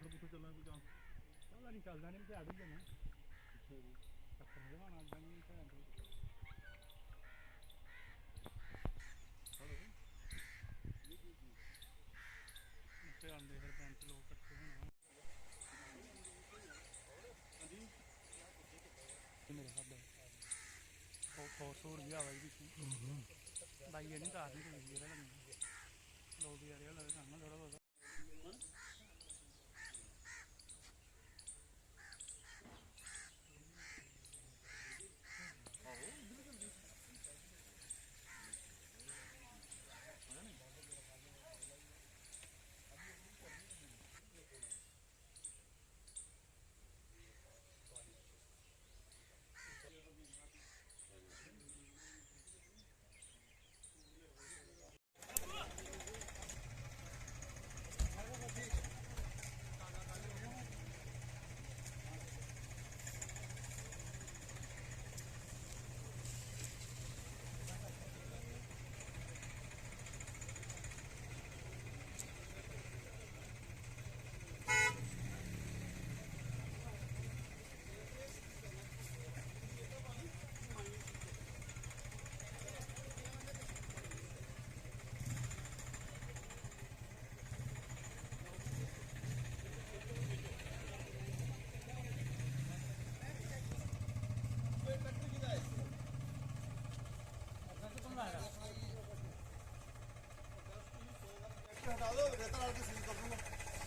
पता नहीं चलता नहीं ध्याड़ी देना टक्कर जमाना आता नहीं आते सरपंच लोग कट्ठे होना मेरे साथ भी आवाज भी भाई ये नहीं तार नहीं कोई लोग भी यार लगे काम थोड़ा बहुत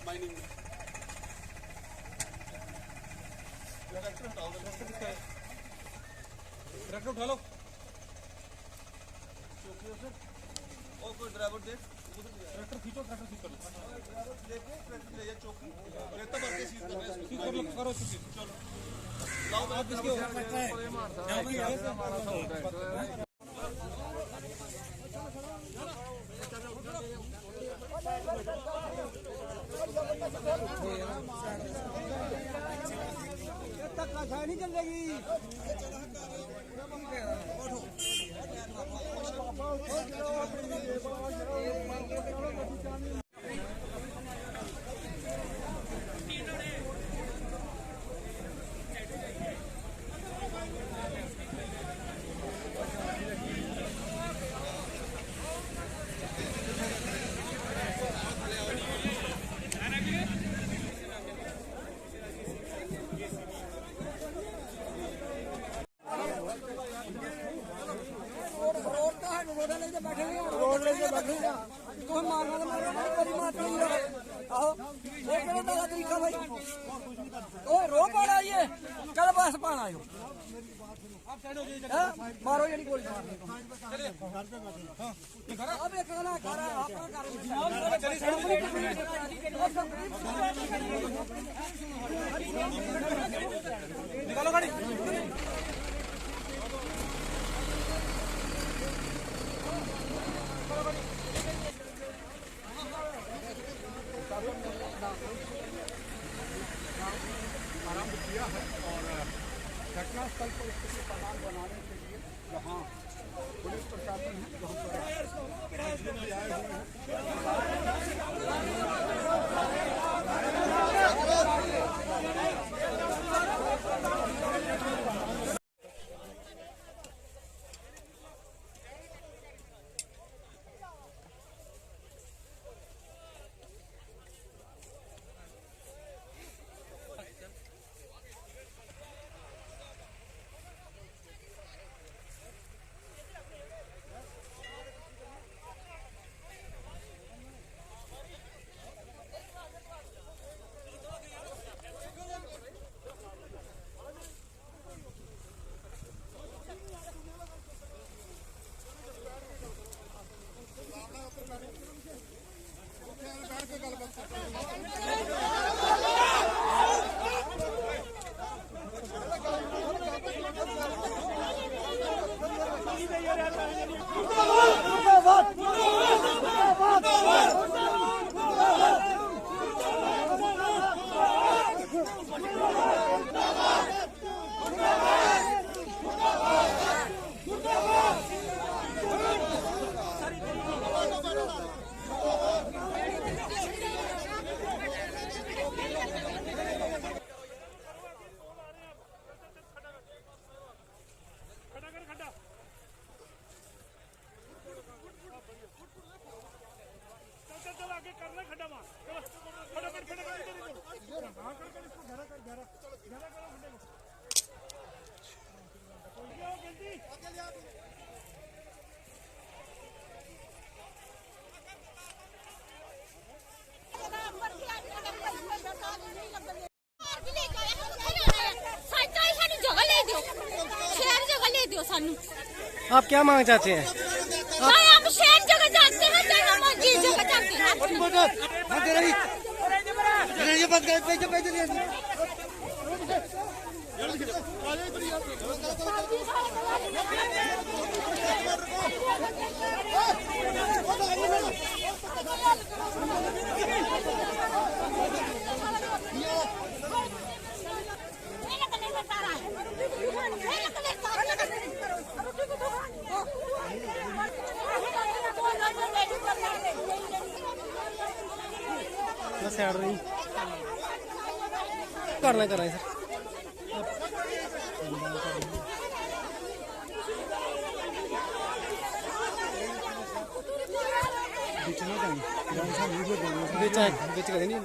माइनिंग ट्रैक्टर उठा लो और कोई ड्राइवर देख ट्रैक्टर खींचो ड्राइवर लेके ट्रैक्टर ले जा चौकी रेता भर के सीज कर लो करो चलो लाओ आप इसके ऊपर हमारा नहीं चलेगी रो पाना ये चल बस पाना मारो ये गोली निकालो गाड़ी आरंभ किया है और घटनास्थल पर स्थिति प्रमाण बनाने के लिए यहाँ पुलिस प्रशासन है जहाँ पर आए हुए हैं आप क्या मांग चाहते हैं? हम शेर जगह जाते हैं, हम जी जगह जाते हैं। बस यार नहीं करना कर रहे हैं सर। बेच कर नहीं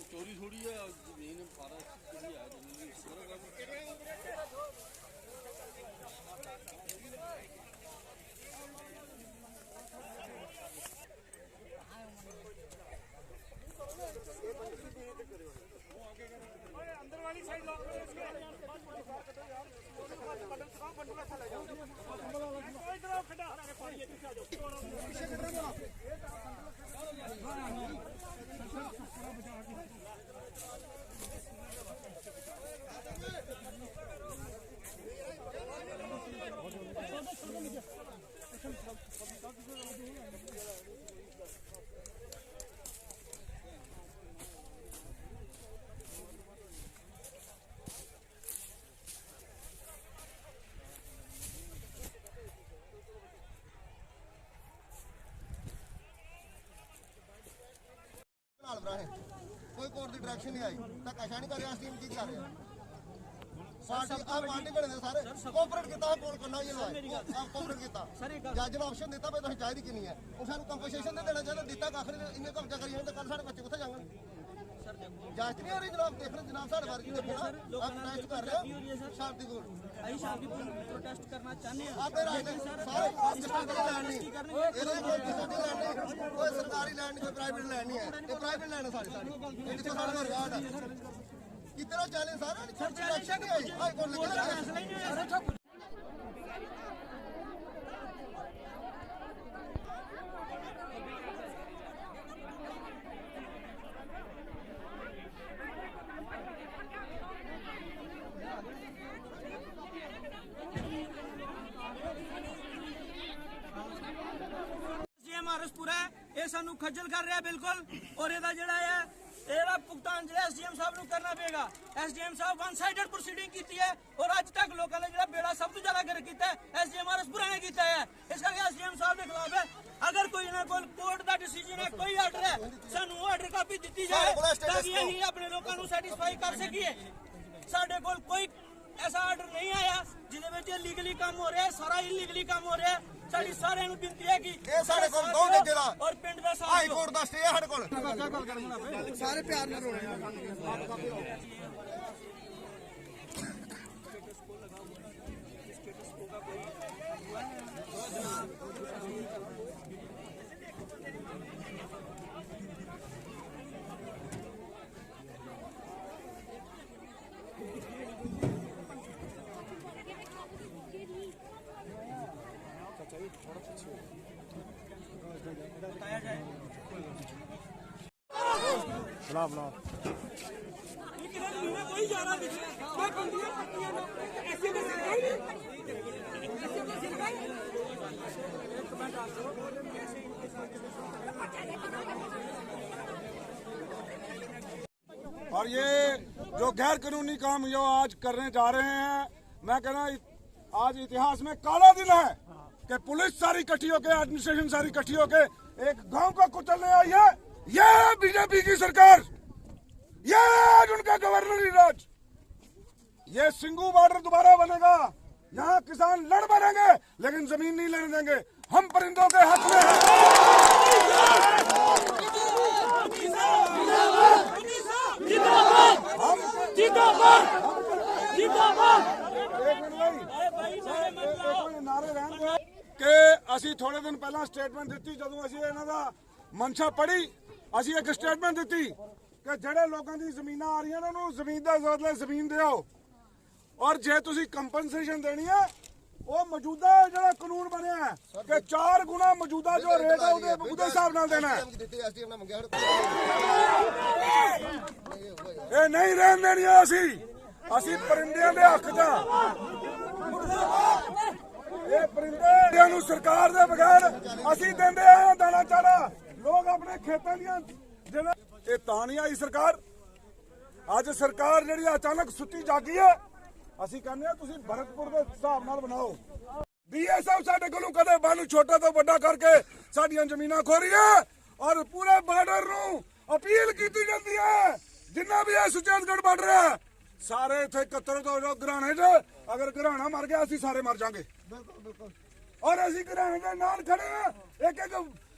चोरी थोड़ी है जमीन सारा अंदर वाली साइड लॉक करो इसके इधर खड़ा कोई कोर्ट की डायरेक्शन नहीं आई धक्काशाही नहीं कर रहा टीम की कर रहा पार्टी बने सारे कोऑपरेट किया पोल करना कोऑपरेट किया जज ने ऑप्शन दिता भाई तुम चाहिए कि नहीं है सू कंपनसेशन नहीं देना चाहिए दिता कख नहीं इन्हें कब्जा करी तो कल साढ़े बच्चे कितने जाएंगे जांच नहीं हो रही जनाब देख रहे जनाब साढ़े बारे देखना आप प्रोटेस्ट कर रहे हो शांतिपूर्ण प्रोटेस्ट करना चाहते हैं आप सारे कोई सरकारी लैंड कोई प्राइवेट लैंड नहीं है ये प्राइवेट लैंड है सारी कितना चैलेंज सारा इलेक्शन नहीं आई हाई कोर्ट लगे सानू खज्जल कर रहा है बिल्कुल और ਇਹਦਾ ਜਿਹੜਾ ਹੈ ਇਹਦਾ ਭੁਗਤਾਨ ਜਿਹੜਾ ਐਸਡੀਐਮ ਸਾਹਿਬ ਨੂੰ ਕਰਨਾ ਪਏਗਾ ਐਸਡੀਐਮ ਸਾਹਿਬ ਵਨ ਸਾਈਡਡ ਪ੍ਰੋਸੀਡਿੰਗ ਕੀਤੀ ਹੈ ਔਰ ਅੱਜ ਤੱਕ ਲੋਕਾਂ ਨੇ ਜਿਹੜਾ ਬੇੜਾ ਸਭ ਤੋਂ ਜ਼ਿਆਦਾ ਗਰ ਕੀਤਾ ਹੈ ਐਸਡੀਐਮ ਆਰਐਸਪੁਰਾ ਨੇ ਕੀਤਾ ਹੈ ਇਸ ਕਰਕੇ ਐਸਡੀਐਮ ਸਾਹਿਬ ਦੇ ਖਿਲਾਫ ਹੈ ਅਗਰ ਕੋਈ ਨਾ ਕੋਈ ਕੋਰਟ ਦਾ ਡਿਸੀਜਨ ਹੈ ਕੋਈ ਆਰਡਰ ਹੈ ਸਾਨੂੰ ਆਰਡਰ ਕਾਪੀ ਦਿੱਤੀ ਜਾਏ ਤਾਂ ਕਿ ਅਸੀਂ ਆਪਣੇ ਲੋਕਾਂ ਨੂੰ ਸੈਟੀਸਫਾਈ ਕਰ ਸਕੀਏ ਸਾਡੇ ਕੋਲ ਕੋਈ ऐसा आर्डर नहीं आया जिसे लीगली काम हो रहा है सारा इलीगली काम हो रहा है साड़ी सारे विनती है कि और पिंड का हाई कोर्ट का स्टे है सारे प्यार में थोड़ा और ये जो गैर कानूनी काम जो आज करने जा रहे हैं, मैं कह रहा हूँ आज इतिहास में काला दिन है कि पुलिस सारी इकट्ठी होकर, एडमिनिस्ट्रेशन सारी इकट्ठी होकर एक गांव को कुचलने आई है। ये बीजेपी की सरकार, ये आज उनका गवर्नर राज। ये सिंगू बॉर्डर दोबारा बनेगा, यहाँ किसान लड़ बनेंगे लेकिन जमीन नहीं लेने देंगे। हम परिंदों के हक में कि ਅਸੀਂ थोड़े दिन पहला स्टेटमेंट दी, ਜਦੋਂ ਅਸੀਂ ਇਹਨਾਂ ਦਾ ਮਨਸ਼ਾ ਪੜੀ, ਅਸੀਂ ਇੱਕ ਸਟੇਟਮੈਂਟ ਦਿੱਤੀ ਕਿ ਜਿਹੜੇ ਲੋਕਾਂ ਦੀ ਜ਼ਮੀਨਾਂ ਆ ਰਹੀਆਂ ਨੇ ਉਹਨੂੰ ਜ਼ਮੀਨ ਦਾ ਜ਼ਬਰ ਜ਼ਮੀਨ ਦਿਓ, ਔਰ ਜੇ ਤੁਸੀਂ ਕੰਪਨਸੇਸ਼ਨ ਦੇਣੀ ਹੈ ਉਹ ਮੌਜੂਦਾ ਜਿਹੜਾ ਕਾਨੂੰਨ ਬਣਿਆ ਹੈ ਕਿ 4 ਗੁਣਾ ਮੌਜੂਦਾ ਜੋ ਰੇਟ ਹੈ ਉਹਦੇ ਹਿਸਾਬ ਨਾਲ ਦੇਣਾ ਹੈ। ਇਹ ਨਹੀਂ ਰਹਿਣ ਦੇਣੀਆਂ ਅਸੀਂ ਪਰਿੰਦਿਆਂ ਦੇ ਹੱਕ 'ਚ ਇਹ ਪਰਿੰਦਿਆਂ ਨੂੰ ਸਰਕਾਰ ਦੇ ਬਗੈਰ ਅਸੀਂ ਦਿੰਦੇ ਆ ਦਾਣਾ ਚਾਰਾ। ਲੋਕ ਆਪਣੇ ਖੇਤਾਂ ਦੀਆਂ ਜਿਵੇਂ ਇਹ ਤਾਂ ਨਹੀਂ ਆਈ ਸਰਕਾਰ। ਅੱਜ ਸਰਕਾਰ ਜਿਹੜੀ ਅਚਾਨਕ ਸੁੱਤੀ ਜਾਗੀ ਹੈ। ਅਸੀਂ ਕਹਿੰਦੇ ਆ ਤੁਸੀਂ ਭਰਤਪੁਰ ਦੇ ਹਿਸਾਬ ਨਾਲ ਬਣਾਓ। बीएसएफ ਸਾਡੇ ਕੋਲੋਂ ਕਦੇ ਬੰਨ ਛੋਟਾ ਤੋਂ ਵੱਡਾ ਕਰਕੇ ਸਾਡੀਆਂ ਜ਼ਮੀਨਾਂ ਖੋ ਰਹੀ ਹੈ ਔਰ ਪੂਰੇ ਬਾਰਡਰ ਨੂੰ ਅਪੀਲ ਕੀਤੀ ਜਾਂਦੀ ਹੈ ਜਿੰਨਾ ਵੀ ਇਹ ਸੁਚੇਤਗੜ੍ਹ ਬਾਰਡਰ ਹੈ ਸਾਰੇ ਇੱਥੇ ਇਕੱਤਰ ਹੋ ਜਾਓ ਘਰਾਣੇ 'ਚ। ਅਗਰ ਘਰਾਣਾ ਮਰ ਗਿਆ ਅਸੀਂ ਸਾਰੇ ਮਰ ਜਾਾਂਗੇ। ਬਿਲਕੁਲ। ਔਰ ਅਸੀਂ ਘਰਾਣੇ ਦੇ ਨਾਲ ਖੜੇ ਆ, ਇੱਕ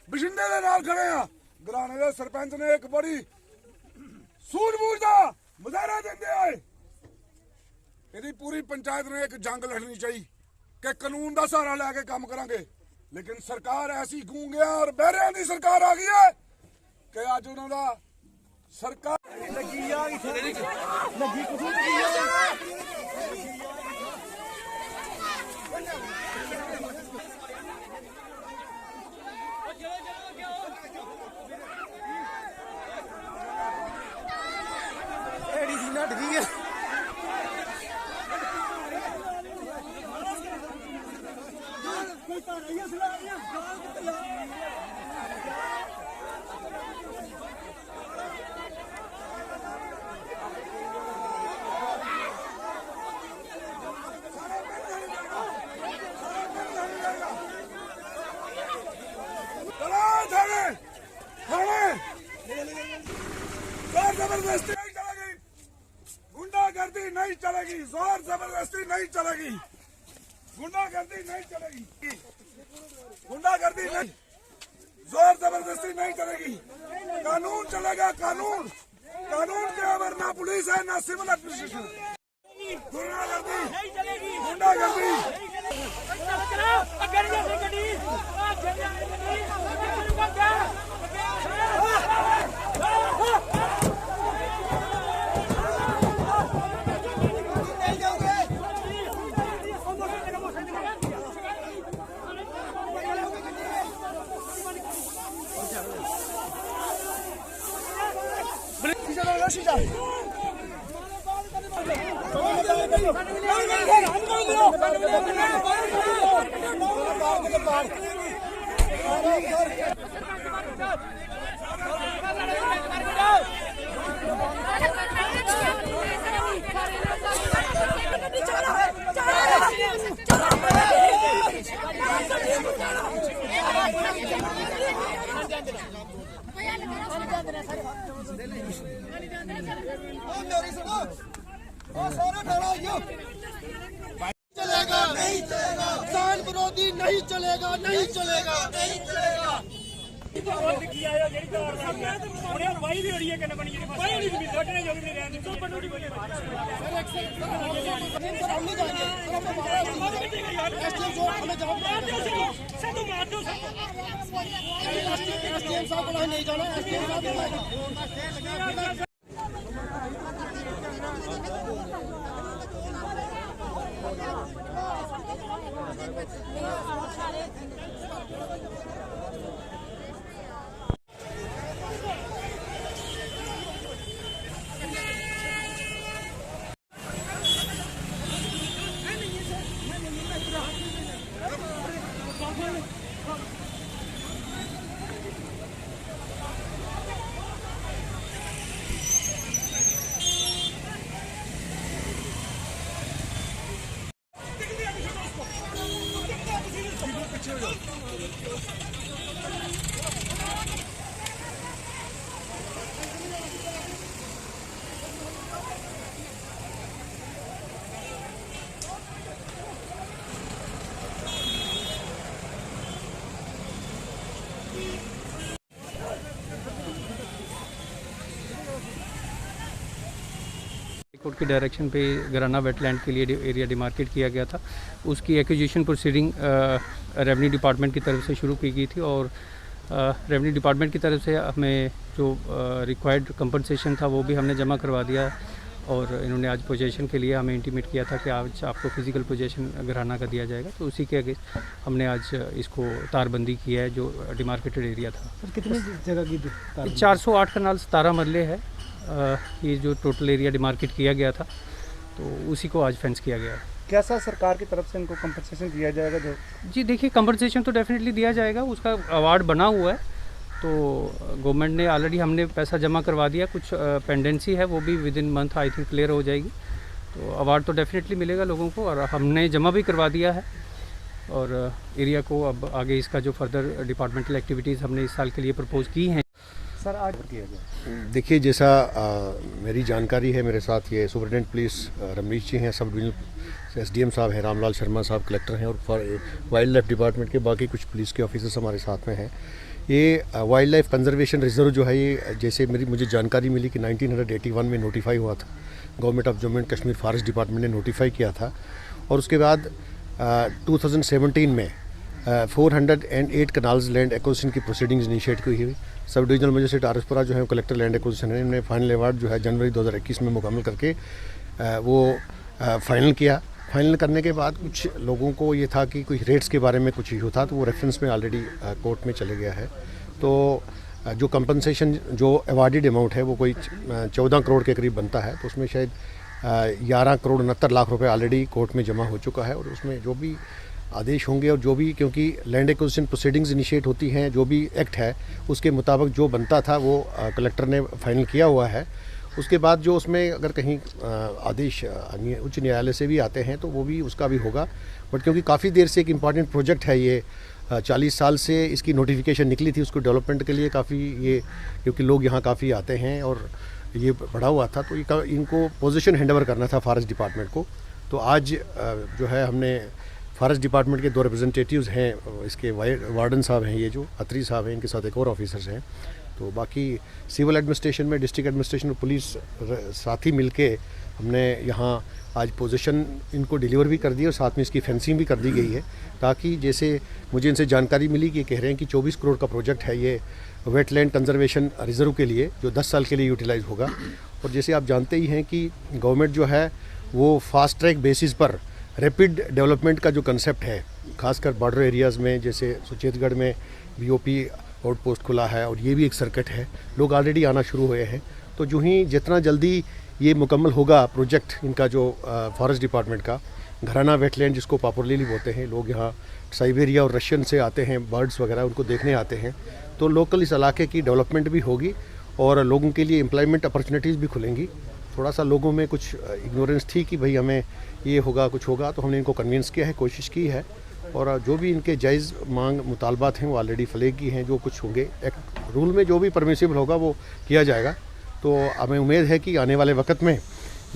ਬਸ਼ਿੰਦੇ ਦੇ ਨਾਲ ਖੜੇ ਆ। ਘਰਾਣੇ ਦੇ ਸਰਪੰਚ ਨੇ ਇੱਕ ਬੜੀ ਸੂਝ-ਬੂਝ ਦਾ ਮੁਜ਼ਾਹਰਾ ਦਿੰਦੇ ਆਏ। ਇਹਦੀ ਪੂਰੀ ਪੰਚਾਇਤ ਨੂੰ ਇੱਕ ਜੰਗ ਲੜਨੀ ਚਾਹੀਦੀ ਕਿ ਕਾਨੂੰਨ ਦਾ ਸਹਾਰਾ ਲੈ ਕੇ ਕੰਮ ਕਰਾਂਗੇ। ਲੇਕਿਨ ਸਰਕਾਰ ਐਸੀ ਗੂੰਗਿਆਂ ਔਰ ਬਹਿਰਿਆਂ ਦੀ ਸਰਕਾਰ ਆ ਗਈ ਹੈ ਕਿ ਅੱਜ ਉਹਨਾਂ ਦਾ ਸਰਕਾਰ ਲੱਗੀ ਆ ਲੱਗੀ ਕੁਝ एडी सी नट गई है। जबरदस्ती नहीं चलेगी, गुंडागर्दी नहीं चलेगी, जोर जबरदस्ती नहीं चलेगी, गुंडागर्दी नहीं चलेगी, गुंडागर्दी नहीं, जोर जबरदस्ती नहीं चलेगी। कानून चलेगा, कानून। कानून के अगर ना पुलिस है ना सिविल एडमिनिस्ट्रेशन। गुंडागर्दी गुंडागर्दी चलेगा नहीं चलेगा, किसान विरोधी नहीं चलेगा, नहीं चलेगा, नहीं चलेगा। नहीं जाना कोर्ट की डायरेक्शन पे गराना वेटलैंड के लिए एरिया डिमार्केट किया गया था। उसकी एक्विजिशन प्रोसीडिंग रेवेन्यू डिपार्टमेंट की तरफ से शुरू की गई थी और रेवेन्यू डिपार्टमेंट की तरफ से हमें जो रिक्वायर्ड कंपनसेशन था वो भी हमने जमा करवा दिया और इन्होंने आज पोजीशन के लिए हमें इंटीमेट किया था कि आज आपको फिजिकल पोजीशन गराना का दिया जाएगा, तो उसी के अगेंस्ट हमने आज इसको तारबंदी किया है जो डिमार्केटेड एरिया था। सर कितनी जगह की 408 कनाल 17 मरले है ये जो टोटल एरिया डिमार्केट किया गया था, तो उसी को आज फेंस किया गया है। कैसा सरकार की तरफ से इनको कंपनसेशन दिया जाएगा? जो जी देखिए, कंपनसेशन तो डेफिनेटली दिया जाएगा, उसका अवार्ड बना हुआ है, तो गवर्नमेंट ने ऑलरेडी हमने पैसा जमा करवा दिया, कुछ पेंडेंसी है वो भी with in month I think clear हो जाएगी, तो अवार्ड तो डेफिनेटली मिलेगा लोगों को और हमने जमा भी करवा दिया है और एरिया को अब आगे इसका जो फर्दर डिपार्टमेंटल एक्टिविटीज़ हमने इस साल के लिए प्रपोज की हैं। सर आज किया गया देखिए, जैसा मेरी जानकारी है, मेरे साथ ये सुपरिटेंडेंट पुलिस रमनीश जी हैं, सब डिवीजनल एसडीएम साहब हैं, रामलाल शर्मा साहब कलेक्टर हैं और वाइल्ड लाइफ डिपार्टमेंट के बाकी कुछ पुलिस के ऑफिसर्स हमारे साथ में हैं। ये वाइल्ड लाइफ कंजर्वेशन रिजर्व जो है, ये जैसे मुझे जानकारी मिली कि 1981 में नोटिफाई हुआ था, government of Jammu and Kashmir forest department ने नोटिफाई किया था और उसके बाद 2017 में 408 कनाल्स लैंड एक्विजिशन की प्रोसीडिंग्स इनिशिएट की हुई। सब डिविजनल मजिस्ट्रेट आरएसपुरा जो है कलेक्टर लैंड एक्विजिशन है, इन्होंने फाइनल अवार्ड जो है जनवरी 2021 में मुकम्मल करके वो फाइनल किया। फाइनल करने के बाद कुछ लोगों को ये था कि कुछ रेट्स के बारे में कुछ इशू था, तो वो रेफरेंस में ऑलरेडी कोर्ट में चले गया है। तो जो कंपनसेशन जो अवार्डेड अमाउंट है वो कोई 14 करोड़ के करीब बनता है, तो उसमें शायद 11 करोड़ 69 लाख रुपए ऑलरेडी कोर्ट में जमा हो चुका है और उसमें जो भी आदेश होंगे और जो भी, क्योंकि लैंड एक्विजिशन प्रोसीडिंग्स इनिशिएट होती हैं, जो भी एक्ट है उसके मुताबिक जो बनता था वो कलेक्टर ने फाइनल किया हुआ है। उसके बाद जो उसमें अगर कहीं आदेश उच्च न्यायालय से भी आते हैं तो वो भी उसका भी होगा, बट क्योंकि काफ़ी देर से एक इम्पॉर्टेंट प्रोजेक्ट है ये, 40 साल से इसकी नोटिफिकेशन निकली थी, उसको डेवलपमेंट के लिए काफ़ी ये, क्योंकि लोग यहाँ काफ़ी आते हैं और ये बढ़ा हुआ था, तो ये इनको पोजीशन हैंडओवर करना था फॉरेस्ट डिपार्टमेंट को। तो आज जो है हमने फॉरेस्ट डिपार्टमेंट के 2 रिप्रेजेंटेटिव्स हैं, इसके वार्डन साहब हैं, ये जो अत्री साहब हैं, इनके साथ एक और ऑफिसर्स हैं, तो बाकी सिविल एडमिनिस्ट्रेशन में डिस्ट्रिक्ट एडमिनिस्ट्रेशन और पुलिस साथ ही मिलके हमने यहाँ आज पोजीशन इनको डिलीवर भी कर दी और साथ में इसकी फेंसिंग भी कर दी गई है, ताकि जैसे मुझे इनसे जानकारी मिली कि कह रहे हैं कि 24 करोड़ का प्रोजेक्ट है ये वेटलैंड कंजर्वेशन रिजर्व के लिए, जो 10 साल के लिए यूटिलाइज होगा। और जैसे आप जानते ही हैं कि गवर्नमेंट जो है वो फास्ट ट्रैक बेसिस पर रैपिड डेवलपमेंट का जो कंसेप्ट है, खासकर बॉर्डर एरियाज़ में, जैसे सुचेतगढ़ में बीओपी आउटपोस्ट खुला है और ये भी एक सर्किट है, लोग ऑलरेडी आना शुरू हुए हैं। तो जो ही जितना जल्दी ये मुकम्मल होगा प्रोजेक्ट इनका जो फॉरेस्ट डिपार्टमेंट का, घराना वेटलैंड जिसको पॉपुलरली बोलते हैं, लोग यहाँ साइबेरिया और रशियन से आते हैं, बर्ड्स वगैरह उनको देखने आते हैं, तो लोकल इस इलाके की डेवलपमेंट भी होगी और लोगों के लिए एम्प्लॉयमेंट अपॉर्चुनिटीज़ भी खुलेंगी। थोड़ा सा लोगों में कुछ इग्नोरेंस थी कि भाई हमें ये होगा कुछ होगा, तो हमने इनको कन्विंस किया है, कोशिश की है और जो भी इनके जायज़ मांग मुतालबात हैं वो ऑलरेडी फ्लैग की हैं, जो कुछ होंगे एक रूल में जो भी परमिसिबल होगा वो किया जाएगा। तो हमें उम्मीद है कि आने वाले वक्त में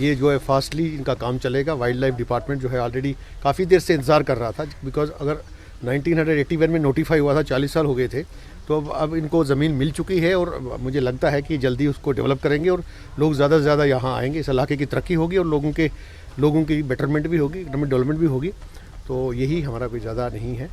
ये जो है फास्टली इनका काम चलेगा। वाइल्ड लाइफ डिपार्टमेंट जो है ऑलरेडी काफ़ी देर से इंतज़ार कर रहा था, बिकॉज अगर 1981 में नोटिफाई हुआ था, 40 साल हो गए थे, तो अब इनको ज़मीन मिल चुकी है और मुझे लगता है कि जल्दी उसको डेवलप करेंगे और लोग ज़्यादा से ज़्यादा यहाँ आएंगे, इस इलाके की तरक्की होगी और लोगों की बेटरमेंट भी होगी, इकोनॉमिक डेवलपमेंट भी होगी। तो यही हमारा कोई ज़्यादा नहीं है।